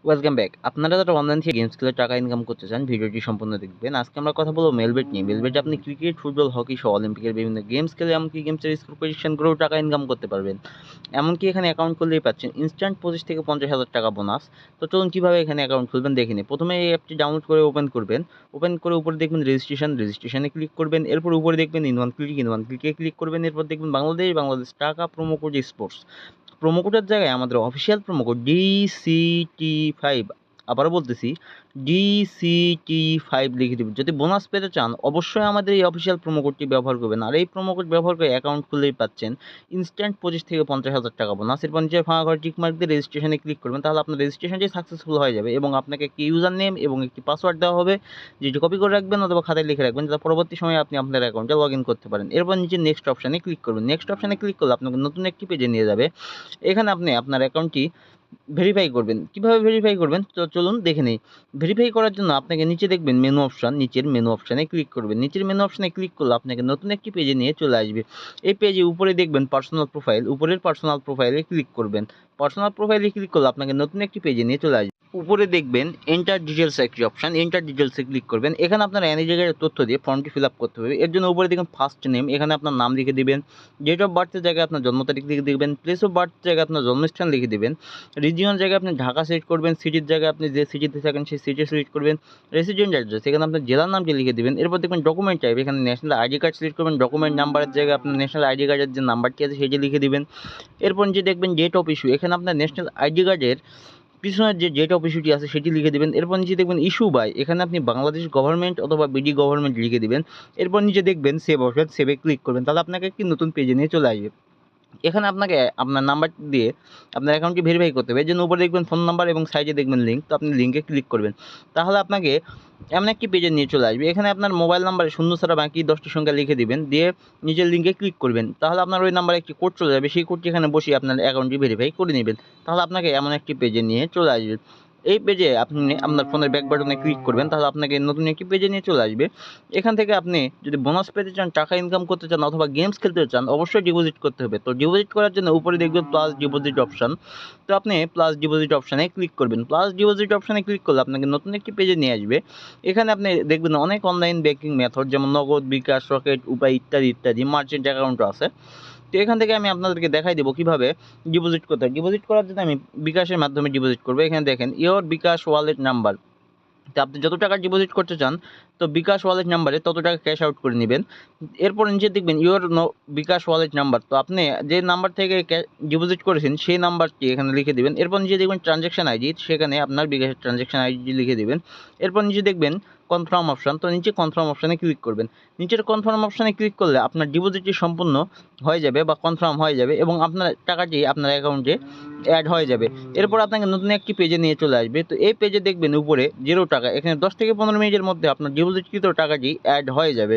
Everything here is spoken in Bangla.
Welcome back. আপনারা যারা অনলাইন থেকে গেমস খেলে টাকা ইনকাম করতে চান, ভিডিওটি সম্পূর্ণ দেখবেন। আজকে আমরা কথা বলবো মেলবেট নিয়ে। মেলবেটে আপনি ক্রিকেট, ফুটবল, হকি সহ অলিম্পিকের বিভিন্ন গেমস খেলে এমনকি গেমসের স্কোর পজিশন করেও টাকা ইনকাম করতে পারবেন। এমনকি এখানে অ্যাকাউন্ট করলেই পাচ্ছেন ইনস্ট্যান্ট 25 থেকে 50,000 টাকা বোনাস। তো চলুন কীভাবে এখানে অ্যাকাউন্ট খুলবেন দেখে নিই। প্রথমে এই অ্যাপটি ডাউনলোড করে ওপেন করবেন। ওপেন করে উপরে দেখবেন রেজিস্ট্রেশনে ক্লিক করবেন। এরপর উপরে দেখবেন ইন ওয়ান ক্লিকে ক্লিক করবেন। এরপর দেখবেন বাংলাদেশ টাকা প্রোমো কোড স্পোর্টস। প্রোমো কোডের জায়গায় আমাদের অফিসিয়াল প্রোমো কোড DCT5, আবারও বলতেছি DCT5 লিখে দেবেন। যদি বোনাস পেতে চান অবশ্যই আমাদের এই অফিসিয়াল প্রোমো কোডটি ব্যবহার করবেন। আর এই প্রোমো কোড ব্যবহার করে অ্যাকাউন্ট খুললেই পাচ্ছেন ইনস্ট্যান্ট 25 থেকে 50,000 টাকা বোনাস। এরপর নিচে ফাঁকা ঘরে টিক মার্ক দিয়ে রেজিস্ট্রেশনে ক্লিক করবেন। তাহলে আপনার রেজিস্ট্রেশনটি সাকসেসফুল হয়ে যাবে এবং আপনাকে একটি ইউজার নেম এবং একটি পাসওয়ার্ড দেওয়া হবে, যেটি কপি করে রাখবেন অথবা খাতায় লিখে রাখবেন, যাতে পরবর্তী সময়ে আপনি আপনার অ্যাকাউন্টে লগ ইন করতে পারেন। এরপর নিচে নেক্সট অপশানে ক্লিক করবেন। নেক্সট অপশানে ক্লিক করলে আপনাকে নতুন একটি পেজে নিয়ে যাবে। এখানে আপনি আপনার অ্যাকাউন্টটি ভেরিফাই করবেন। কিভাবে ভেরিফাই করবেন তো চলুন দেখে নেই। ভেরিফাই করার জন্য আপনাকে নিচে দেখবেন মেনু অপশন, নিচের মেনু অপশানে ক্লিক করবেন। নিচের মেনু অপশানে ক্লিক করলে আপনাকে নতুন একটি পেজে নিয়ে চলে আসবে। এই পেজে উপরে দেখবেন পার্সোনাল প্রোফাইল, উপরের পার্সোনাল প্রোফাইলে ক্লিক করবেন। পার্সোনাল প্রোফাইলে ক্লিক করলে আপনাকে নতুন একটি পেজে নিয়ে চলে আসবে। উপরে দেখবেন এন্টার ডিটেলস একটি অপশন, এন্টার ডিটেলসে ক্লিক করবেন। এখানে আপনার এনি জায়গায় তথ্য দিয়ে ফর্মটি ফিল আপ করতে হবে। এর জন্য উপরে দেখবেন ফার্স্ট নেম, এখানে আপনার নাম লিখে দিবেন। ডেট অফ বার্থের জায়গায় আপনার জন্ম তারিখ লিখে দিবেন। প্লেস অফ বার্থ জায়গায় আপনার জন্মস্থান লিখে দিবেন। রিজিয়ন জায়গায় আপনি ঢাকা সিলেক্ট করবেন। সিটির জায়গায় আপনি যে সিটিতে থাকেন সেই সিটি সিলেক্ট করবেন। রেসিডেন্ট অ্যাড্রেস, এখানে আপনার জেলার নামটি লিখে দিবেন। এরপর দেখবেন ডকুমেন্ট টাইপ, এখানে ন্যাশনাল আইডি কার্ড সিলেক্ট করবেন। ডকুমেন্ট নাম্বারের জায়গায় আপনার ন্যাশনাল আইডি কার্ডের যে নাম্বারটি আছে সেটি লিখে দিবেন। এরপর যে দেখবেন ডেট অফ ইস্যু, এখানে আপনার ন্যাশনাল আইডি কার্ডের পিছনের যে ডেট অফ ইস্যুটি আছে সেটি লিখে দেবেন। এরপর নিচে দেখবেন ইস্যু বাই, এখানে আপনি বাংলাদেশ গভর্নমেন্ট অথবা বিডি গভর্নমেন্ট লিখে দিবেন। এরপর নিচে দেখবেন সেভ অপশন, সেভে ক্লিক করবেন। তাহলে আপনাকে একটি নতুন পেজে নিয়ে চলে আসবে। এখানে আপনাকে আপনার নাম্বার দিয়ে আপনার অ্যাকাউন্টটি ভেরিফাই করতে হবে। এর জন্য উপরে দেখবেন ফোন নাম্বার এবং সাইডে দেখবেন লিঙ্ক, তো আপনি লিঙ্কে ক্লিক করবেন। তাহলে আপনাকে এমন একটি পেজে নিয়ে চলে আসবে। এখানে আপনার মোবাইল নাম্বারে শূন্য ছাড়া বাকি 10টি সংখ্যা লিখে দিবেন, দিয়ে নিজের লিঙ্কে ক্লিক করবেন। তাহলে আপনার ওই নাম্বারে একটি কোড চলে যাবে, সেই কোডটি এখানে বসিয়ে আপনার অ্যাকাউন্টটি ভেরিফাই করে নেবেন। তাহলে আপনাকে এমন একটি পেজে নিয়ে চলে আসবে। এই পেজে আপনি আপনার ফোনের ব্যাক বাটনে ক্লিক করবেন, তাহলে আপনাকে নতুন একটি পেজে নিয়ে চলে আসবে। এখান থেকে আপনি যদি বোনাস পেতে চান, টাকা ইনকাম করতে চান অথবা গেমস খেলতে চান, অবশ্যই ডিপোজিট করতে হবে। তো ডিপোজিট করার জন্য উপরে দেখবেন প্লাস ডিপোজিট অপশান, তো আপনি প্লাস ডিপোজিট অপশানে ক্লিক করবেন। প্লাস ডিপোজিট অপশানে ক্লিক করলে আপনাকে নতুন একটি পেজে নিয়ে আসবে। এখানে আপনি দেখবেন অনেক অনলাইন ব্যাংকিং মেথড, যেমন নগদ, বিকাশ, রকেট, উপায় ইত্যাদি ইত্যাদি, মার্চেন্ট অ্যাকাউন্টও আছে। তো এখান থেকে আমি আপনাদেরকে দেখাই দেবো কীভাবে ডিপোজিট করতে হয়। ডিপোজিট করার জন্য আমি বিকাশের মাধ্যমে ডিপোজিট করবো। এখানে দেখেন ইওর বিকাশ ওয়ালেট নাম্বার, তো আপনি যত টাকা ডিপোজিট করতে চান তো বিকাশ ওয়ালেট নাম্বারে তত টাকা ক্যাশ আউট করে নেবেন। এরপর নিচে দেখবেন ইওর বিকাশ ওয়ালেট নাম্বার, তো আপনি যে নাম্বার থেকে ডিপোজিট করেছেন সেই নাম্বারটি এখানে লিখে দেবেন। এরপর নিচে দেখবেন ট্রানজ্যাকশন আইডি, সেখানে আপনার বিকাশের ট্রানজ্যাকশন আইডি লিখে দেবেন। এরপর নিচে দেখবেন কনফার্ম অপশান, তো নিচে কনফার্ম অপশানে ক্লিক করবেন। নিচের কনফার্ম অপশানে ক্লিক করলে আপনার ডিপোজিটটি সম্পূর্ণ হয়ে যাবে বা কনফার্ম হয়ে যাবে এবং আপনার টাকাটি আপনার অ্যাকাউন্টে অ্যাড হয়ে যাবে। এরপর আপনাকে নতুন একটি পেজে নিয়ে চলে আসবে। তো এই পেজে দেখবেন উপরে 0 টাকা, এখানে 10 থেকে 15 মিনিটের মধ্যে আপনার ডিপোজিটকৃত টাকাটি অ্যাড হয়ে যাবে।